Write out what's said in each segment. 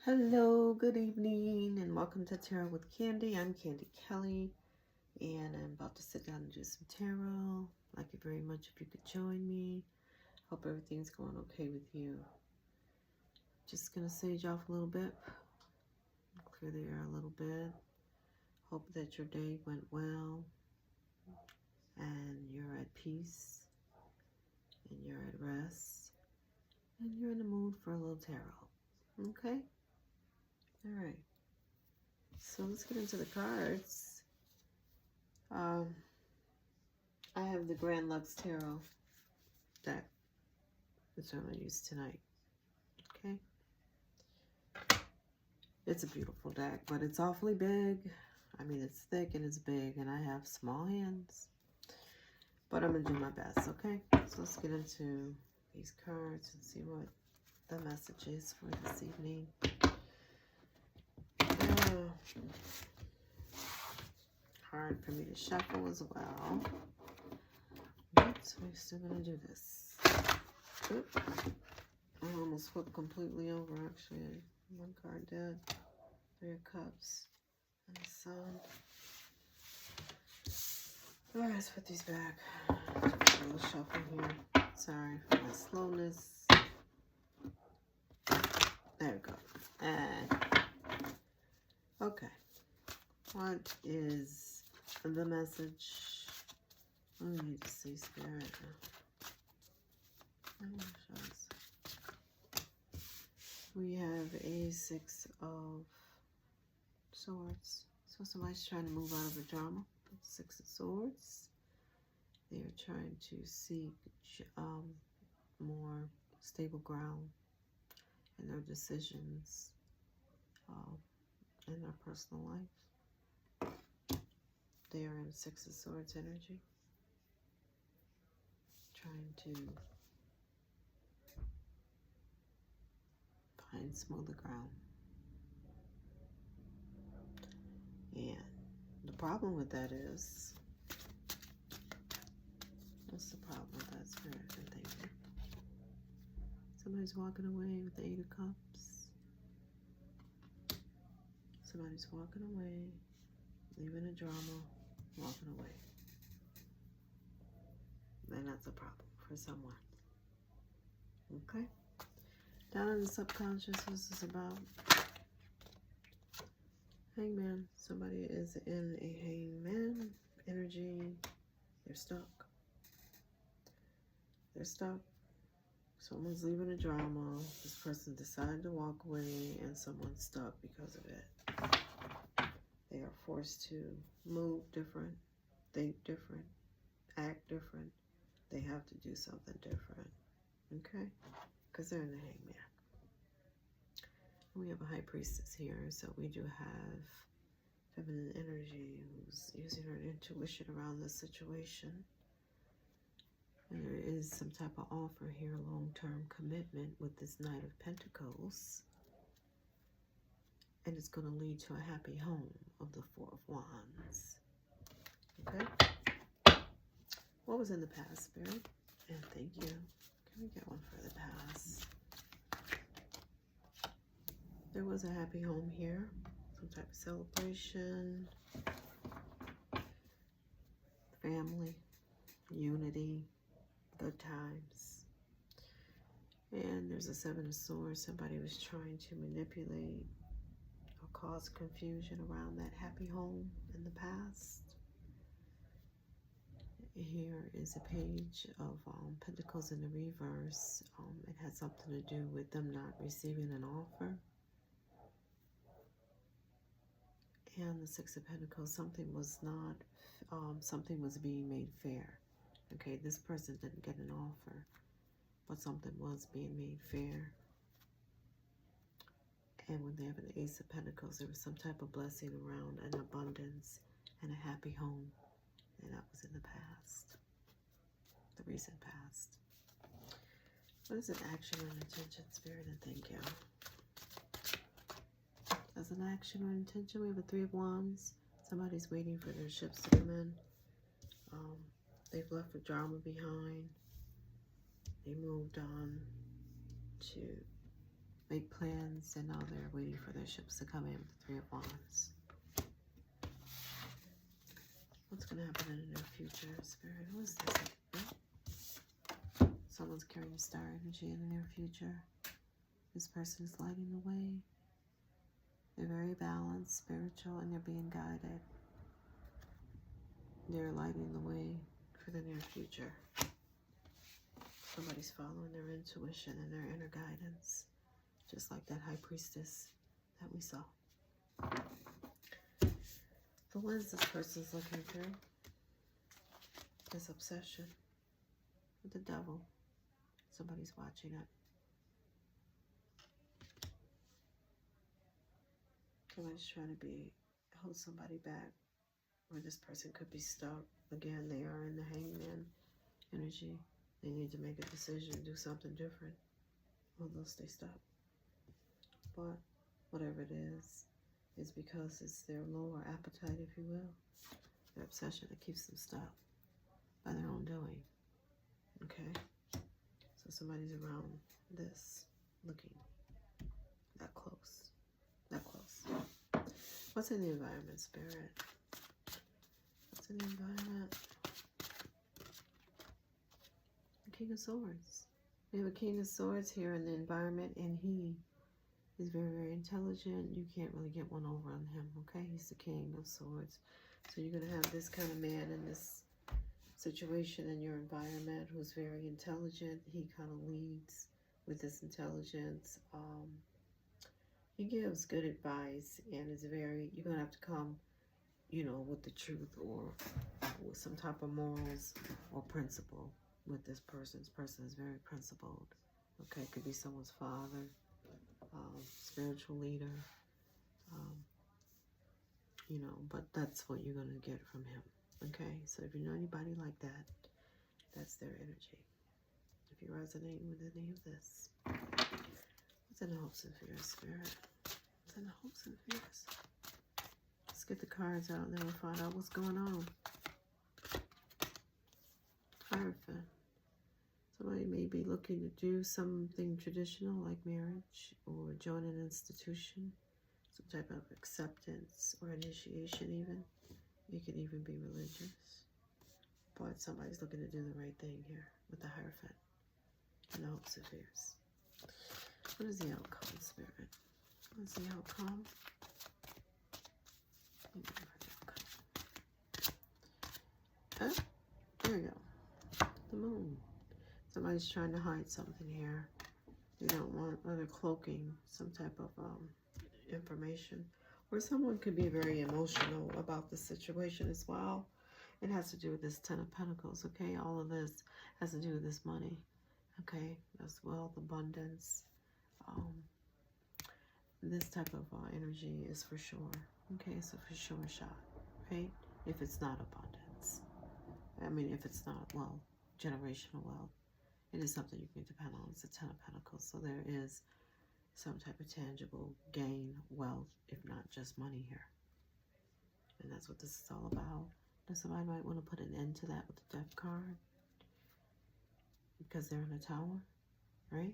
Hello, good evening, and welcome to Tarot with Candy. I'm Candy Kelly, and I'm about to sit down and do some tarot. I'd like you very much if you could join me. Hope everything's going okay with you. Just gonna sage off a little bit, clear the air a little bit. Hope that your day went well, and you're at peace, and you're at rest, and you're in the mood for a little tarot. Okay? All right. So let's get into the cards. I have the Grand Lux Tarot deck, which I'm going to use tonight. Okay? It's a beautiful deck, but it's awfully big. I mean, it's thick and it's big, and I have small hands. But I'm going to do my best, okay? So let's get into these cards and see what the message is for this evening. Hard for me to shuffle as well. But we're still going to do this. Oop. I almost flipped completely over, actually. One card dead. Three of Cups. And the Sun. Alright, let's put these back. A little shuffle here. Sorry for my slowness. There we go. And okay. What is the message? I need to see Spirit. We have a Six of Swords. So somebody's trying to move out of a drama. Six of Swords. They are trying to seek more stable ground in their decisions in their personal life. They are in Six of Swords energy. Trying to find smoother ground. And the problem with that is, what's the problem with that, Spirit? I'm thinking. Somebody's walking away with the Eight of Cups. Somebody's walking away, leaving a drama, walking away. And that's a problem for someone. Okay? Down in the subconscious, what's this about? Hangman. Somebody is in a hangman energy. They're stuck. They're stuck. Someone's leaving a drama. This person decided to walk away, and someone's stuck because of it. They are forced to move different, think different, act different. They have to do something different. Okay? Because they're in the hangman. We have a High Priestess here, so we do have feminine energy who's using her intuition around this situation. And there is some type of offer here, long-term commitment with this Knight of Pentacles. And it's going to lead to a happy home of the Four of Wands. Okay? What was in the past, Spirit? And thank you. Can we get one for the past? There was a happy home here. Some type of celebration. Family. Unity. Good times. And there's a Seven of Swords. Somebody was trying to manipulate or cause confusion around that happy home in the past. Here is a page of Pentacles in the reverse. It had something to do with them not receiving an offer. And the Six of Pentacles, something was not, something was being made fair. Okay, this person didn't get an offer, but something was being made fair. And when they have an Ace of Pentacles, there was some type of blessing around an abundance and a happy home. And that was in the past, the recent past. What is an action or intention, Spirit? And thank you. As an action or intention, we have a Three of Wands. Somebody's waiting for their ships to come in. They've left the drama behind. They moved on to make plans, and now they're waiting for their ships to come in with the Three of Wands. What's going to happen in the near future, Spirit? Who is this? Someone's carrying star energy in the near future. This person is lighting the way. They're very balanced, spiritual, and they're being guided. They're lighting the way for the near future. Somebody's following their intuition and their inner guidance, just like that high priestess that we saw. So what is this person's looking through? This obsession with the devil. Somebody's watching it. Somebody's trying to hold somebody back, or this person could be stuck. Again, they are in the hangman energy. They need to make a decision, do something different, or they'll stay stuck. But whatever it is because it's their lower appetite, if you will, their obsession that keeps them stuck by their own doing. Okay? So somebody's around this, looking that close. That close. What's in the environment, Spirit? What's in the environment? The King of Swords. We have a King of Swords here in the environment, and he is very, very intelligent. You can't really get one over on him, okay? He's the King of Swords. So you're going to have this kind of man in this situation in your environment who's very intelligent. He kind of leads with his intelligence. He gives good advice, and is very, you're going to have to come, you know, with the truth or with some type of morals or principle with this person. This person is very principled. Okay, it could be someone's father, spiritual leader, you know, but that's what you're going to get from him. Okay, so if you know anybody like that, that's their energy. If you resonate with any of this, what's in the hopes and fears, Spirit? What's in the hopes and fears? Let's get the cards out, and then we'll find out what's going on. Hierophant. Somebody may be looking to do something traditional like marriage or join an institution, some type of acceptance or initiation even. You can even be religious. But somebody's looking to do the right thing here with the Hierophant and the hopes and fears. What is the outcome, Spirit? What is the outcome? Oh, there we go. The Moon. Somebody's trying to hide something here. They don't want, or they're cloaking some type of information. Or someone could be very emotional about the situation as well. It has to do with this Ten of Pentacles, okay? All of this has to do with this money, okay? As well, abundance. This type of energy is for sure, okay? So for sure shot, right? If it's not abundance. I mean, if it's not, well, generational wealth. It is something you can depend on. It's a Ten of Pentacles. So there is some type of tangible gain, wealth, if not just money here. And that's what this is all about. Now somebody might want to put an end to that with the Death card. Because they're in a tower, right?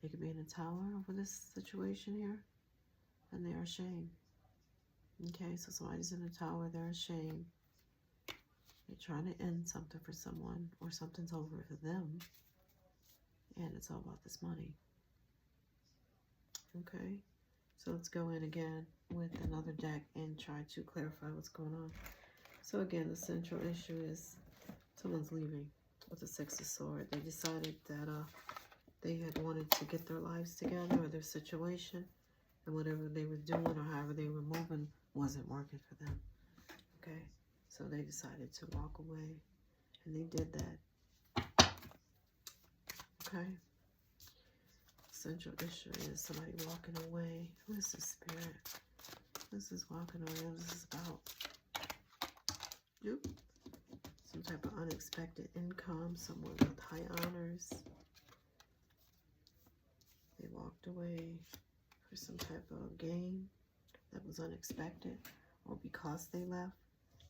They could be in a tower over this situation here. And they are ashamed. Okay, so somebody's in a tower, they're ashamed. They're trying to end something for someone, or something's over for them. And it's all about this money. Okay, so let's go in again with another deck and try to clarify what's going on. So again, the central issue is someone's leaving with the Six of Swords. They decided that they had wanted to get their lives together, or their situation, and whatever they were doing or however they were moving wasn't working for them. Okay, so they decided to walk away, and they did that. Okay. Central issue is somebody walking away. Who is this, Spirit? This is walking away. What is this about? Yep. Some type of unexpected income. Someone with high honors. They walked away for some type of gain that was unexpected. Or because they left,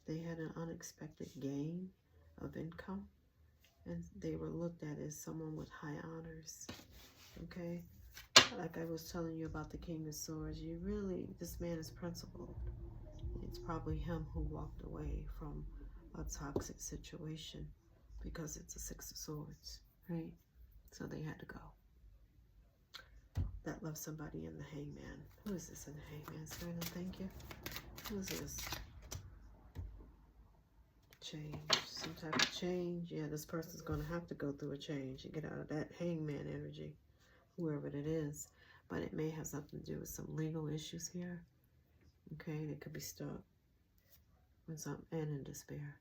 they had an unexpected gain of income. And they were looked at as someone with high honors. Okay, like I was telling you about the King of Swords, this man is principled. It's probably him who walked away from a toxic situation because it's a Six of Swords, right? So they had to go. That loves somebody in the Hangman. Who is this in the Hangman? Spirit, thank you. Who is this? Change. Some type of change. Yeah, this person's going to have to go through a change and get out of that Hangman energy, whoever it is. But it may have something to do with some legal issues here. Okay, they could be stuck with something and in despair.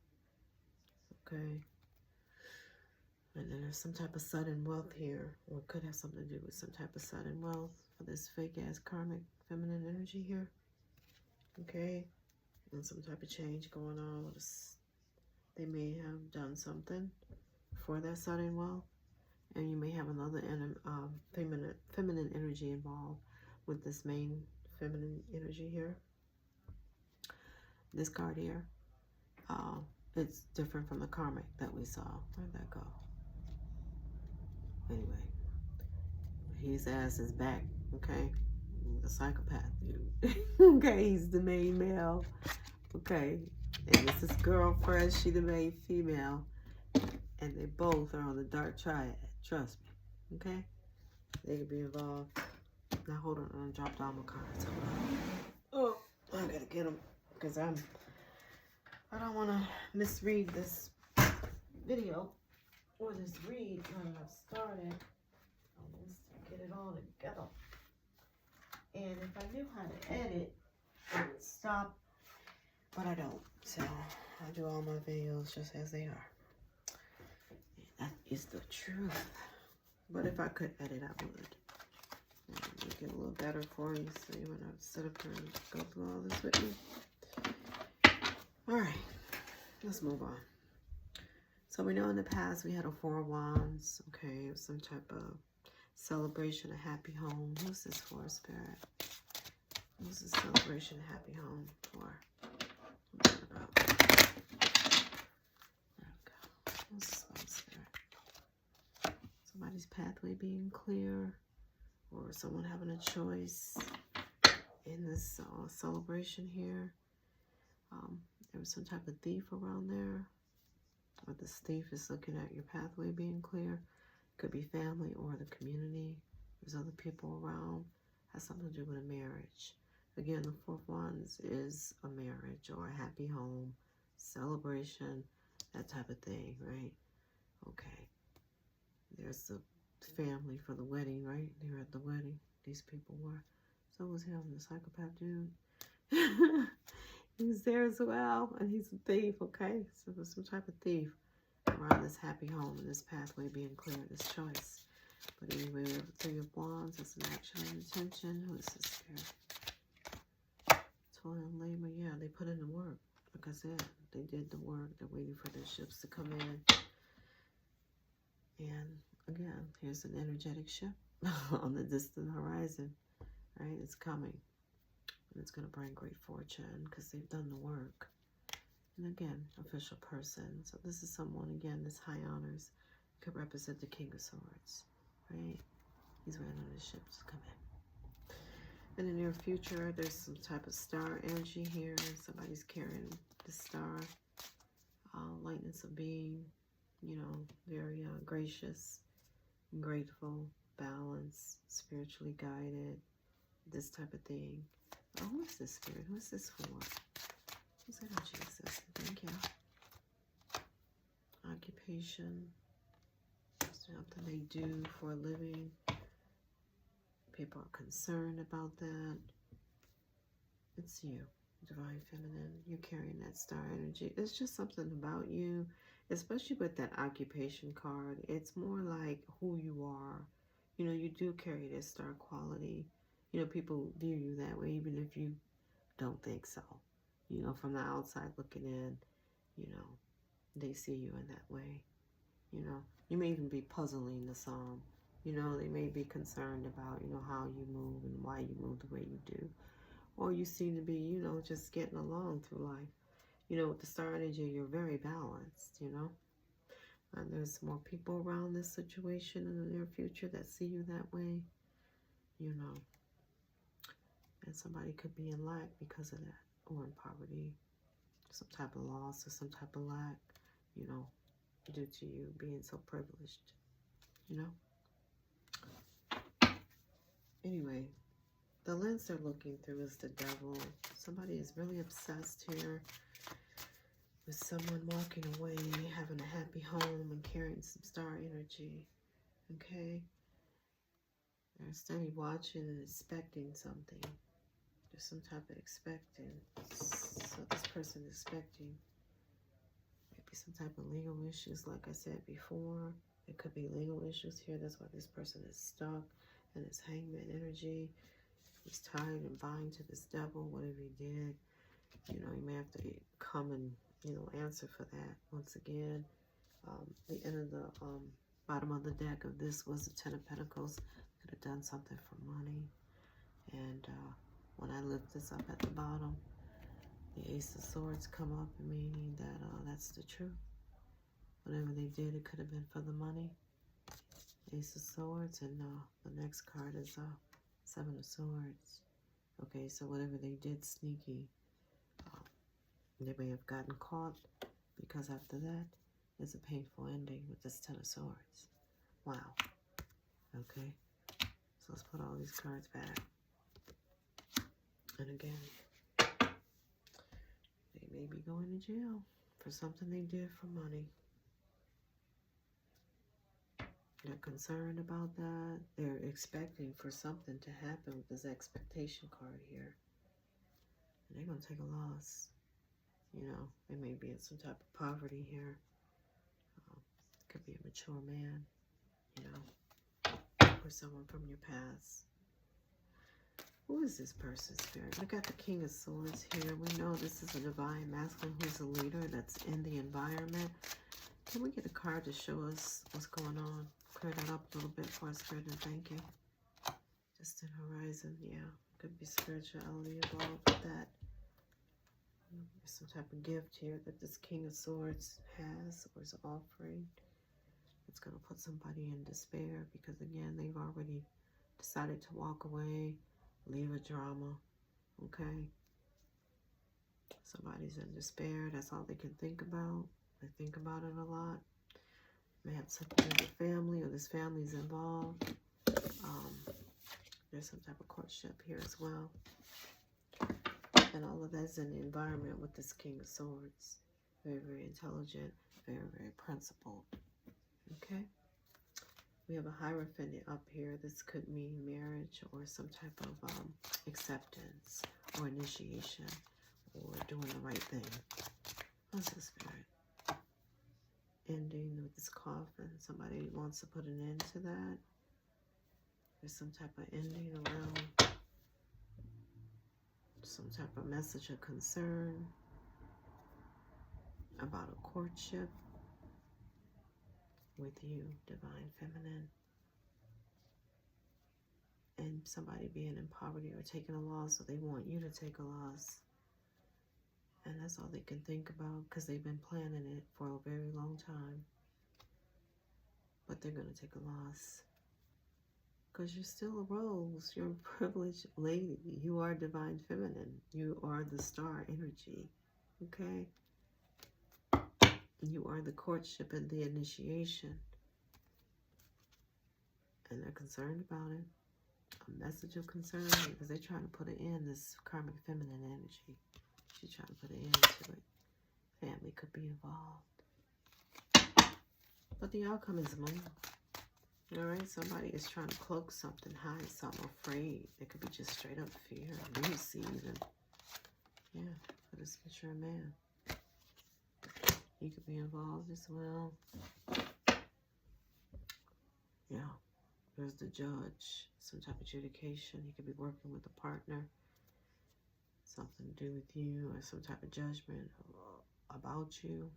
Okay. And then there's some type of sudden wealth here, or it could have something to do with some type of sudden wealth for this fake-ass karmic feminine energy here. Okay. And some type of change going on with this. They may have done something for that sudden wealth, and you may have another feminine energy involved with this main feminine energy here. This card here, it's different from the karmic that we saw. Where'd that go? Anyway, his ass is back, okay? The psychopath dude. Okay, he's the main male. Okay, and this is girlfriend, she the main female. And they both are on the dark triad. Trust me, okay? They could be involved. Now hold on, I dropped all my cards. Hold on. Oh, I gotta get them because I don't want to misread this video or this read when I've started. Let's get it all together. And if I knew how to edit, I would stop, but I don't. So I do all my videos just as they are. That is the truth. But if I could edit, I would. And make it a little better for you so you wouldn't have to sit up here and go through all this with me. Alright, let's move on. So we know in the past we had a Four of Wands. Okay, some type of celebration, a happy home. Who's this for, Spirit? Who's this celebration, a happy home for? What's that about? There we go. What's this about, Spirit? Somebody's pathway being clear, or someone having a choice in this celebration here. There was some type of thief around there, or this thief is looking at your pathway being clear. Could be family or the community. There's other people around. Has something to do with a marriage. Again, the Four of Wands is a marriage or a happy home, celebration, that type of thing, right? Okay. There's the family for the wedding, right? They were at the wedding. These people were. So was him, the psychopath dude. He was there as well, and he's a thief, okay? So there's some type of thief around this happy home and this pathway being clear, this choice. But anyway, we have the Three of Wands. That's an action and intention. Who is this Spirit? Toil and labor. Yeah, they put in the work. Like I said, they did the work. They're waiting for their ships to come in. And again, here's an energetic ship on the distant horizon, right? It's coming. And it's going to bring great fortune because they've done the work. And again, official person. So this is someone, again, this high honors could represent the King of Swords, right? He's waiting on his ship to come in. In the near future, there's some type of star energy here. Somebody's carrying the star. Lightness of being, you know, very gracious, grateful, balanced, spiritually guided, this type of thing. Oh, who is this Spirit? Who is this for? Who's energy is this? Thank you. Occupation. Something they do for a living. People are concerned about that. It's you, Divine Feminine. You're carrying that star energy. It's just something about you, especially with that occupation card. It's more like who you are. You know, you do carry this star quality. You know, people view you that way, even if you don't think so. You know, from the outside looking in, you know, they see you in that way. You know, you may even be puzzling the psalm. You know, they may be concerned about, you know, how you move and why you move the way you do. Or you seem to be, you know, just getting along through life. You know, with the star energy, you're very balanced, you know. And there's more people around this situation in the near future that see you that way. you know. And somebody could be in lack because of that, or in poverty, some type of loss or some type of lack, you know, due to you being so privileged, you know. Anyway, the lens they're looking through is the devil. Somebody is really obsessed here with someone walking away, having a happy home, and carrying some star energy, okay? They're steady watching and expecting something. There's some type of expecting. So this person is expecting maybe some type of legal issues, like I said before. It could be legal issues here. That's why this person is stuck in his hangman energy. He's tied and bind to this devil, whatever he did. You know, you may have to come and, you know, answer for that. Once again, the end of the bottom of the deck of this was the Ten of Pentacles. Could have done something for money. And when I lift this up at the bottom, the Ace of Swords come up, meaning that that's the truth. Whatever they did, it could have been for the money. Ace of Swords, and the next card is Seven of Swords. Okay, so whatever they did sneaky, they may have gotten caught, because after that, it's a painful ending with this Ten of Swords. Wow. Okay, so let's put all these cards back. And again, they may be going to jail for something they did for money. They're concerned about that. They're expecting for something to happen with this expectation card here. And they're going to take a loss. You know, they may be in some type of poverty here. Could be a mature man, you know, or someone from your past. Who is this person, Spirit? We got the King of Swords here. We know this is a divine masculine who's a leader that's in the environment. Can we get a card to show us what's going on? Clear that up a little bit for us, Spirit, and thank you. Distant horizon, yeah. Could be spirituality involved with that. There's some type of gift here that this King of Swords has or is offering. It's going to put somebody in despair because, again, they've already decided to walk away, leave a drama, okay? Somebody's in despair. That's all they can think about. They think about it a lot. May have something in the family, or this family's involved. There's some type of courtship here as well. And all of that's in the environment with this King of Swords. Very, very intelligent, very, very principled. Okay? We have a Hierophant up here. This could mean marriage or some type of acceptance or initiation or doing the right thing. What's the Spirit? Ending with this coffin. Somebody wants to put an end to that. There's some type of ending around some type of message of concern about a courtship with you, Divine Feminine. And somebody being in poverty or taking a loss, so they want you to take a loss. And that's all they can think about because they've been planning it for a very long time. But they're going to take a loss. Because you're still a rose. You're a privileged lady. You are Divine Feminine. You are the star energy. Okay? You are the courtship and the initiation. And they're concerned about it. A message of concern because they're trying to put it in this karmic feminine energy. She's trying to put an end to it. Family could be involved. But the outcome is money. Alright, somebody is trying to cloak something, hide something, afraid. It could be just straight up fear, lunacy even. Yeah, for this mature man. He could be involved as well. Yeah, there's the judge. Some type of adjudication. He could be working with a partner. Something to do with you or some type of judgment about you.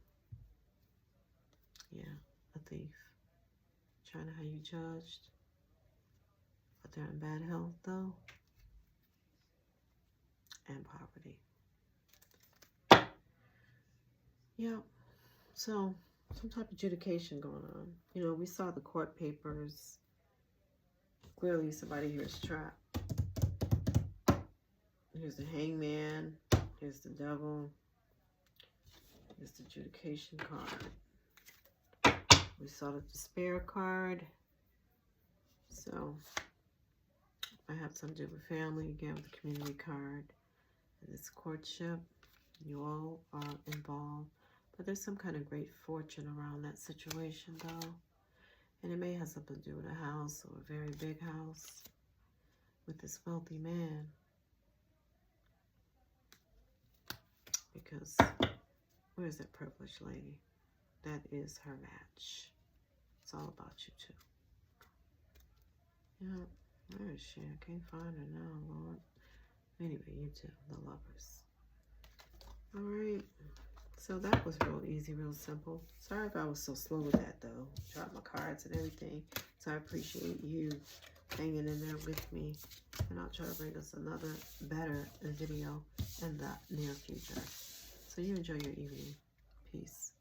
Yeah, a thief. Trying to have you judged. But they're in bad health though. And poverty. Yeah. So, some type of adjudication going on. You know, we saw the court papers Clearly somebody here is trapped. Here's the Hangman. Here's the Devil. Here's the Adjudication card. We saw the Despair card. So I have something to do with family again with the Community card. And this Courtship. You all are involved. But there's some kind of great fortune around that situation though. And it may have something to do with a house or a very big house with this wealthy man. Because where's that privileged lady? That is her match. It's all about you too. Yeah, where is she? I can't find her now, Lord. Anyway, you two, the lovers. All right. So that was real easy, real simple. Sorry if I was so slow with that though. Dropped my cards and everything. So I appreciate you hanging in there with me. And I'll try to bring us another better video in the near future. So you enjoy your evening. Peace.